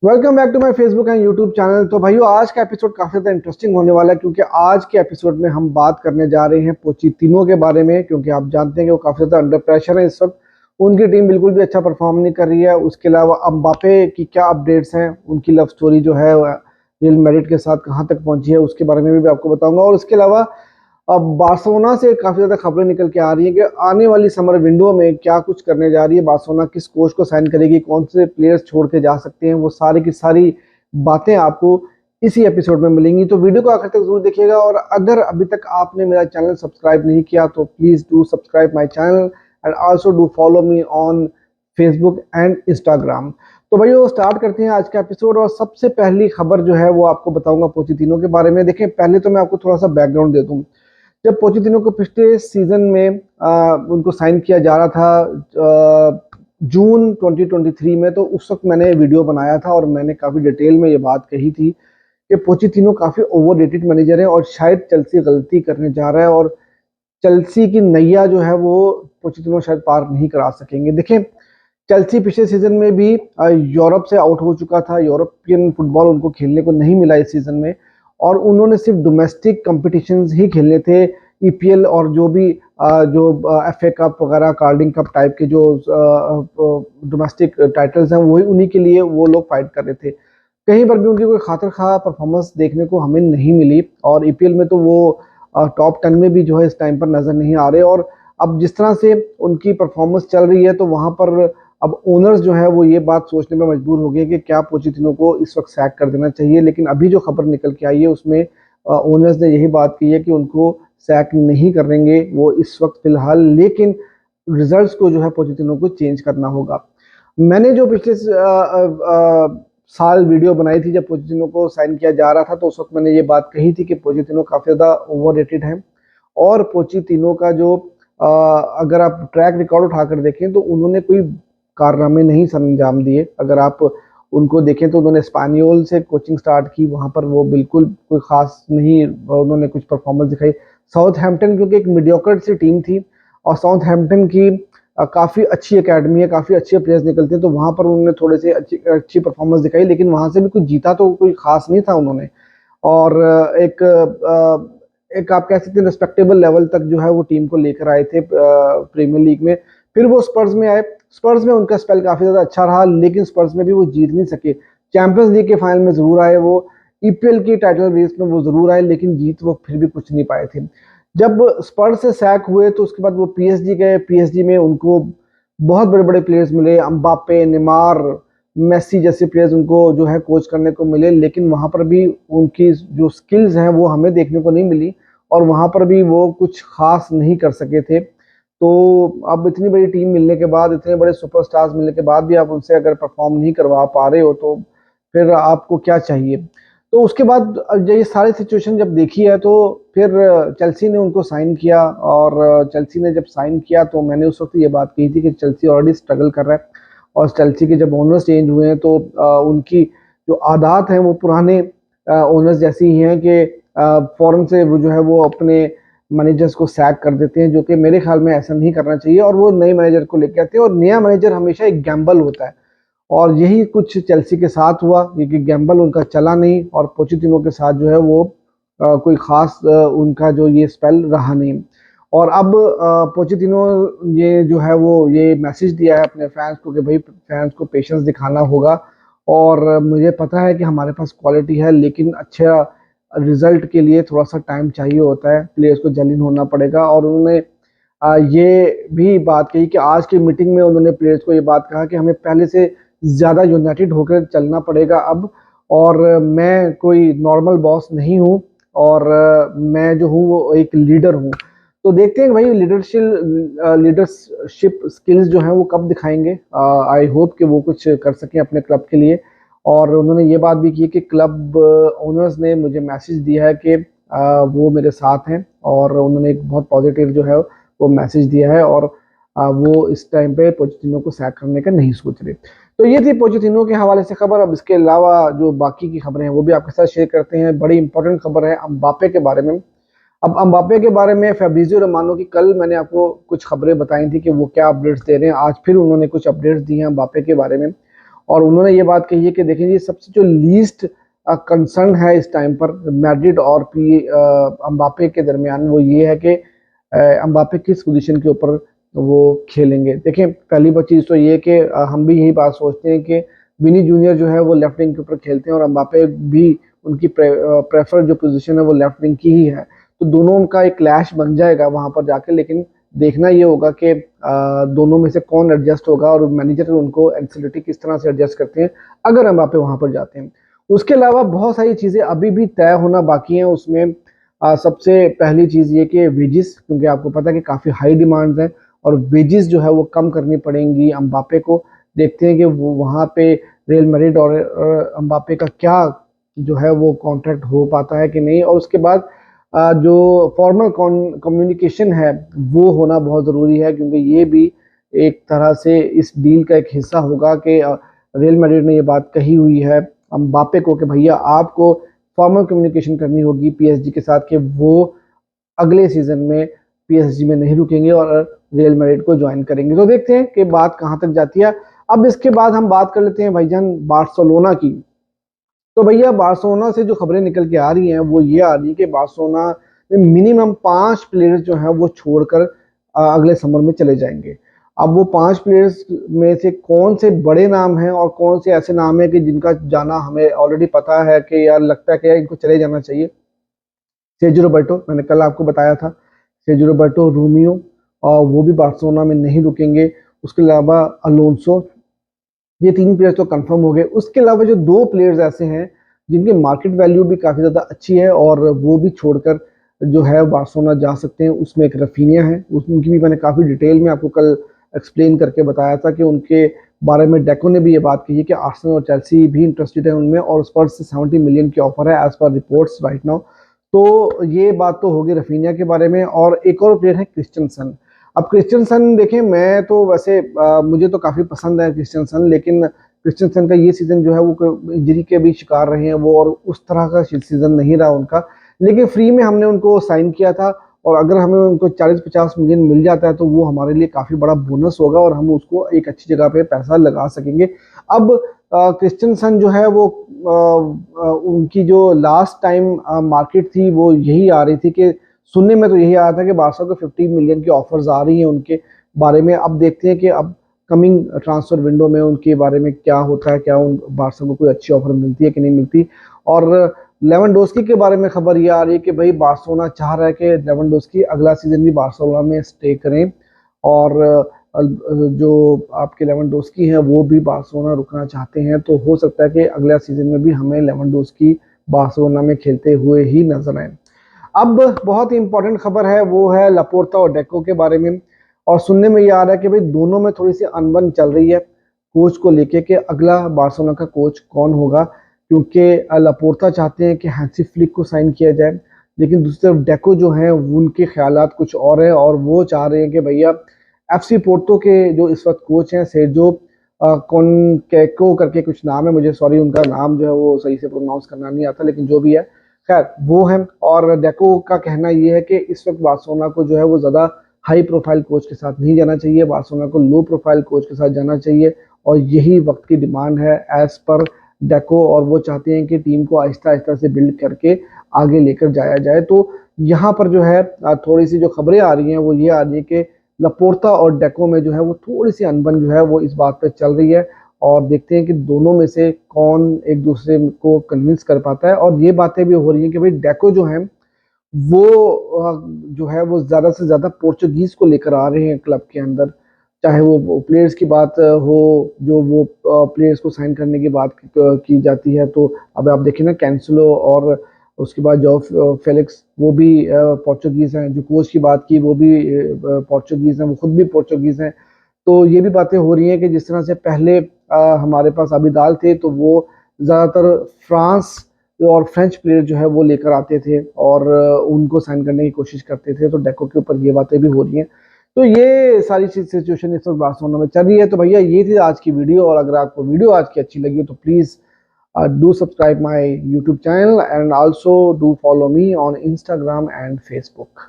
Welcome back to my Facebook and YouTube channel. तो भाइयों, आज का एपिसोड काफी ज्यादा इंटरेस्टिंग होने वाला है क्योंकि आज के एपिसोड में हम बात करने जा रहे हैं पोचेटिनो के बारे में। क्योंकि आप जानते हैं कि वो काफी ज्यादा अंडर प्रेशर है इस वक्त। उनकी टीम बिल्कुल भी अच्छा परफॉर्म नहीं कर रही है। उसके अलावा एम्बापे की क्या अपडेट्स हैं, उनकी लव स्टोरी जो है रियल मैड्रिड के साथ कहाँ तक पहुंची है, उसके बारे में भी आपको बताऊंगा। और उसके अलावा अब बार्सिलोना से काफी ज्यादा खबरें निकल के आ रही हैं कि आने वाली समर विंडो में क्या कुछ करने जा रही है बार्सिलोना, किस कोच को साइन करेगी, कौन से प्लेयर्स छोड़ के जा सकते हैं, वो सारी की सारी बातें आपको इसी एपिसोड में मिलेंगी। तो वीडियो को आखिर तक जरूर देखिएगा। और अगर अभी तक आपने मेरा चैनल सब्सक्राइब नहीं किया तो please do subscribe my channel and also do follow me on Facebook and Instagram. तो भाइयों, स्टार्ट करते हैं आज का एपिसोड। और सबसे पहली खबर जो है वो आपको बताऊंगा पोचेटिनो के बारे में। देखिए, पहले तो मैं आपको थोड़ा सा बैकग्राउंड दे दूं। जब पोचेटिनो को पिछले सीजन में उनको साइन किया जा रहा था जून 2023 में, तो उस वक्त मैंने वीडियो बनाया था और मैंने काफी डिटेल में ये बात कही थी कि पोचेटिनो काफी ओवररेटेड मैनेजर है और शायद चेल्सी गलती करने जा रहा है और चेल्सी की नैया जो है वो पोचेटिनो शायद पार नहीं करा सकेंगे। देखिए, चेल्सी पिछले सीजन में भी यूरोप से आउट हो चुका था। यूरोपियन फुटबॉल उनको खेलने को नहीं मिला इस सीजन में और उन्होंने सिर्फ डोमेस्टिक कॉम्पिटिशन्स ही खेलने थे। ईपीएल और जो भी जो एफए कप वगैरह, कार्डिंग कप टाइप के जो डोमेस्टिक टाइटल्स हैं, वही उन्हीं के लिए वो लोग फाइट कर रहे थे। कहीं पर भी उनकी कोई खातिर खा परफॉर्मेंस देखने को हमें नहीं मिली और ईपीएल में तो वो टॉप 10 में भी जो है इस टाइम पर नजर नहीं आ रहे। और अब जिस तरह से उनकी परफॉर्मेंस चल रही है तो वहां पर अब ओनर्स जो है वो ये बात सोचने में मजबूर हो गए कि क्या पोचेटिनो को इस वक्त सैक कर देना चाहिए। लेकिन अभी जो खबर निकल के आई है उसमें ओनर्स ने यही बात की है कि उनको सैक नहीं करेंगे वो इस वक्त फिलहाल, लेकिन रिजल्ट्स को जो है पोचेटिनो को चेंज करना होगा। मैंने जो पिछले साल वीडियो बनाई थी जब पोचेटिनो को साइन किया जा रहा था, तो उस वक्त मैंने ये बात कही थी कि पोचेटिनो काफी ज्यादा ओवररेटेड है। और पोचेटिनो का जो अगर आप ट्रैक रिकॉर्ड उठाकर देखें तो उन्होंने कोई कारनामे नहीं सर अंजाम दिए। अगर आप उनको देखें तो उन्होंने स्पेनियोल से कोचिंग स्टार्ट की, वहां पर वो बिल्कुल कोई खास नहीं उन्होंने कुछ परफॉर्मेंस दिखाई। साउथहैम्पटन क्योंकि एक मीडियोकर सी टीम थी और साउथहैम्पटन की काफी अच्छी एकेडमी है, काफी अच्छे प्लेयर्स निकलते हैं, तो वहां पर उन्होंने थोड़े से अच्छी अच्छी परफॉर्मेंस दिखाई। लेकिन वहां से भी कुछ जीता तो कोई खास नहीं था उन्होंने। और एक आप कह सकते हैं रिस्पेक्टेबल लेवल तक जो है वो टीम को लेकर आए थे प्रीमियर लीग में। फिर वो स्पर्स में आए। स्पर्स में उनका स्पेल काफी ज्यादा अच्छा रहा, लेकिन स्पर्स में भी वो जीत नहीं सके। चैंपियंस लीग के फाइनल में जरूर आए वो, ईपीएल की टाइटल रेस में वो जरूर आए, लेकिन जीत वो फिर भी कुछ नहीं पाए थे। जब स्पर्स से सैक हुए तो उसके बाद वो पीएसजी गए। पीएसजी में उनको बहुत बड़े बड़े प्लेयर्स मिले, अम्बापे, नेमार, मेसी जैसे प्लेयर्स उनको जो है कोच करने को मिले, लेकिन वहां पर भी उनकी जो स्किल्स हैं वो हमें देखने को नहीं मिली और वहां पर भी वो कुछ खास नहीं कर सके थे। तो अब इतनी बड़ी टीम मिलने के बाद, इतने बड़े सुपरस्टार्स मिलने के बाद भी आप उनसे अगर परफॉर्म नहीं करवा पा रहे हो तो फिर आपको क्या चाहिए। तो उसके बाद ये सारी सिचुएशन जब देखी है तो फिर चेल्सी ने उनको साइन किया। और चेल्सी ने जब साइन किया तो मैंने उस वक्त ये बात कही थी कि चेल्सी ऑलरेडी स्ट्रगल कर रहा है और चेल्सी के जब ओनर्स चेंज हुए हैं तो उनकी जो आदत है वो पुराने ओनर्स जैसी ही हैं कि फौरन से वो जो है वो अपने मैनेजर्स को सैक कर देते हैं, जो कि मेरे ख्याल में ऐसा नहीं करना चाहिए। और वो नए मैनेजर को लेके आते हैं और नया मैनेजर हमेशा एक गैम्बल होता है और यही कुछ चेल्सी के साथ हुआ क्योंकि गैम्बल उनका चला नहीं और पोचेटिनो के साथ जो है वो कोई खास उनका जो ये स्पेल रहा नहीं। और अब पोचेटिनो ये जो है वो ये मैसेज दिया है अपने फैंस को कि भाई फैंस को पेशेंस दिखाना होगा और मुझे पता है कि हमारे पास क्वालिटी है, लेकिन अच्छा रिजल्ट के लिए थोड़ा सा टाइम चाहिए होता है, प्लेयर्स को जलीन होना पड़ेगा। और उन्होंने ये भी बात कही कि आज की मीटिंग में उन्होंने प्लेयर्स को ये बात कहा कि हमें पहले से ज़्यादा यूनाइटेड होकर चलना पड़ेगा अब। और मैं कोई नॉर्मल बॉस नहीं हूँ और मैं जो हूँ वो एक लीडर हूँ। तो देखते हैं भाई लीडरशिप स्किल्स जो हैं वो कब दिखाएंगे। आई होप कि वो कुछ कर सकें अपने क्लब के लिए। और उन्होंने ये बात भी की कि क्लब ओनर्स ने मुझे मैसेज दिया है कि वो मेरे साथ हैं और उन्होंने एक बहुत पॉजिटिव जो है वो मैसेज दिया है और वो इस टाइम पे पोचेटिनो को सैक करने का नहीं सोच रहे। तो ये थी पोचेटिनो के हवाले से खबर। अब इसके अलावा जो बाकी की खबरें हैं वो भी आपके साथ शेयर करते हैं। बड़ी इंपॉर्टेंट खबर है अम्बापे के बारे में। अब अम्बापे के बारे में फैब्रिजियो रोमानो की कल मैंने आपको कुछ खबरें बताई थी कि वो क्या अपडेट्स दे रहे हैं। आज फिर उन्होंने कुछ अपडेट्स दी हैं अम्बापे के बारे में और उन्होंने ये बात कही है कि देखें जी, सबसे जो लीस्ट कंसर्न है इस टाइम पर मैड्रिड और एम्बापे के दरमियान, वो ये है कि एम्बापे किस पोजीशन के ऊपर वो खेलेंगे। देखें, पहली बात चीज़ तो ये कि हम भी यही बात सोचते हैं कि विनी जूनियर जो है वो लेफ्ट विंग के ऊपर खेलते हैं और एम्बापे भी उनकी प्रेफर जो पोजीशन है वो लेफ्ट विंग की ही है। तो दोनों का एक क्लैश बन जाएगा वहां पर जाके, लेकिन देखना ये होगा कि दोनों में से कौन एडजस्ट होगा और मैनेजर उनको एंसिलिटी किस तरह से एडजस्ट करते हैं अगर एम्बापे वहां पर जाते हैं। उसके अलावा बहुत सारी चीज़ें अभी भी तय होना बाकी हैं। उसमें सबसे पहली चीज़ ये कि वेजिस, क्योंकि आपको पता है कि काफ़ी हाई डिमांड्स हैं और वेजिस जो है वो कम करनी पड़ेंगी एम्बापे को। देखते हैं कि वो वहाँ पे रियल मैड्रिड और एम्बापे का क्या जो है वो कॉन्ट्रैक्ट हो पाता है कि नहीं। और उसके बाद जो फॉर्मल कम्युनिकेशन है वो होना बहुत ज़रूरी है, क्योंकि ये भी एक तरह से इस डील का एक हिस्सा होगा कि रियल मैड्रिड ने ये बात कही हुई है एम्बापे को कि भैया आपको फॉर्मल कम्युनिकेशन करनी होगी पीएसजी के साथ कि वो अगले सीजन में पीएसजी में नहीं रुकेंगे और रियल मैड्रिड को ज्वाइन करेंगे। तो देखते हैं कि बात कहां तक जाती है। अब इसके बाद हम बात कर लेते हैं भाईजान बार्सिलोना की। तो भैया बार्सिलोना से जो खबरें निकल के आ रही हैं वो ये आ रही है कि बार्सिलोना में मिनिमम 5 प्लेयर्स जो हैं वो छोड़कर अगले समर में चले जाएंगे। अब वो 5 प्लेयर्स में से कौन से बड़े नाम हैं और कौन से ऐसे नाम हैं कि जिनका जाना हमें ऑलरेडी पता है कि यार लगता है कि यार इनको चले जाना चाहिए। सेर्जियो रोबर्टो, मैंने कल आपको बताया था, सेर्जियो रोबर्टो, रोमियो, और वो भी बार्सिलोना में नहीं रुकेंगे। उसके अलावा अलोंसो, ये 3 प्लेयर्स तो कंफर्म हो गए। उसके अलावा जो 2 प्लेयर्स ऐसे हैं जिनकी मार्केट वैल्यू भी काफ़ी ज़्यादा अच्छी है और वो भी छोड़कर जो है बार्सिलोना जा सकते हैं, उसमें एक रफीनिया है। उनकी भी मैंने काफ़ी डिटेल में आपको कल एक्सप्लेन करके बताया था कि उनके बारे में डेको ने भी ये बात कही है कि आर्सेनल और चेल्सी भी इंटरेस्टेड है उनमें और उस पर 70 मिलियन की ऑफर है as per reports right now. तो ये बात तो होगी रफीनिया के बारे में। और एक और प्लेयर है क्रिस्टियनसन। अब क्रिस्टियनसन देखें, मैं तो वैसे मुझे तो काफ़ी पसंद है क्रिस्टियनसन, लेकिन क्रिस्टियनसन का ये सीज़न जो है वो इंजरी के भी शिकार रहे हैं वो, और उस तरह का सीज़न नहीं रहा उनका। लेकिन फ्री में हमने उनको साइन किया था और अगर हमें उनको 40-50 मिलियन मिल जाता है तो वो हमारे लिए काफ़ी बड़ा बोनस होगा और हम उसको एक अच्छी जगह पे पैसा लगा सकेंगे। अब क्रिस्टियनसन जो है वो उनकी जो लास्ट टाइम मार्केट थी वो यही आ रही थी कि सुनने में तो यही आया था कि बारसा को 50 मिलियन की ऑफर्स आ रही हैं उनके बारे में। अब देखते हैं कि अब कमिंग ट्रांसफर विंडो में उनके बारे में क्या होता है, क्या उन बारसा को कोई अच्छी ऑफर मिलती है कि नहीं मिलती। और लेवेंडोस्की के बारे में खबर ये आ रही है कि भाई बार्सिलोना चाह रहा है कि लेवेंडोस्की अगला सीजन भी बार्सिलोना में स्टे करें और जो आपके लेवेंडोस्की हैं वो भी बार्सिलोना रुकना चाहते हैं। तो हो सकता है कि अगला सीजन में भी हमें लेवेंडोस्की बार्सिलोना में खेलते हुए ही नजर आए। अब बहुत ही इंपॉर्टेंट खबर है, वो है लापोर्ता और डेको के बारे में। और सुनने में ये आ रहा है कि भाई दोनों में थोड़ी सी अनबन चल रही है कोच को लेके कि अगला बार्सिलोना का कोच कौन होगा, क्योंकि लापोर्ता चाहते हैं कि हैंसी फ्लिक को साइन किया जाए, लेकिन दूसरी तरफ डेको जो हैं उनके ख्यालात कुछ और है और वो चाह रहे हैं कि भैया एफसी पोर्टो के जो इस वक्त कोच हैं सेर्जियो कॉन्कैको करके कुछ नाम है, मुझे सॉरी उनका नाम जो है वो सही से प्रोनाउंस करना नहीं आता, लेकिन जो भी है खैर वो है। और डेको का कहना ये है कि इस वक्त बार्सिलोना को जो है वो ज़्यादा हाई प्रोफाइल कोच के साथ नहीं जाना चाहिए, बार्सिलोना को लो प्रोफाइल कोच के साथ जाना चाहिए और यही वक्त की डिमांड है एज पर डेको। और वो चाहते हैं कि टीम को आहिस्ता आहिस्ता से बिल्ड करके आगे लेकर जाया जाए। तो यहाँ पर जो है थोड़ी सी जो खबरें आ रही हैं वो ये आ रही है कि लापोर्ता और डेको में जो है वो थोड़ी सी अनबन जो है वो इस बात पे चल रही है और देखते हैं कि दोनों में से कौन एक दूसरे को कन्विंस कर पाता है। और ये बातें भी हो रही हैं कि भाई डेको जो है वो जो है वो ज़्यादा से ज़्यादा पोर्चुगीज़ को लेकर आ रहे हैं क्लब के अंदर, चाहे वो प्लेयर्स की बात हो, जो वो प्लेयर्स को साइन करने की बात की जाती है। तो अब आप देखें ना कैंसलो और उसके बाद जो फेलिक्स वो भी पोर्चुगीज़ हैं, जो कोच की बात की वो भी पोर्चुगीज़ हैं, वो खुद भी पोर्चुगीज़ हैं। तो ये भी बातें हो रही हैं कि जिस तरह से पहले हमारे पास अबिदाल थे तो वो ज़्यादातर फ्रांस और फ्रेंच प्लेयर जो है वो लेकर आते थे और उनको साइन करने की कोशिश करते थे। तो डेको के ऊपर ये बातें भी हो रही हैं। तो ये सारी चीज सिचुएशन इस वक्त बार्सिलोना में चल रही है। तो भैया ये थी आज की वीडियो और अगर आपको वीडियो आज की अच्छी लगी तो please do subscribe my YouTube channel and also do follow me on Instagram and Facebook.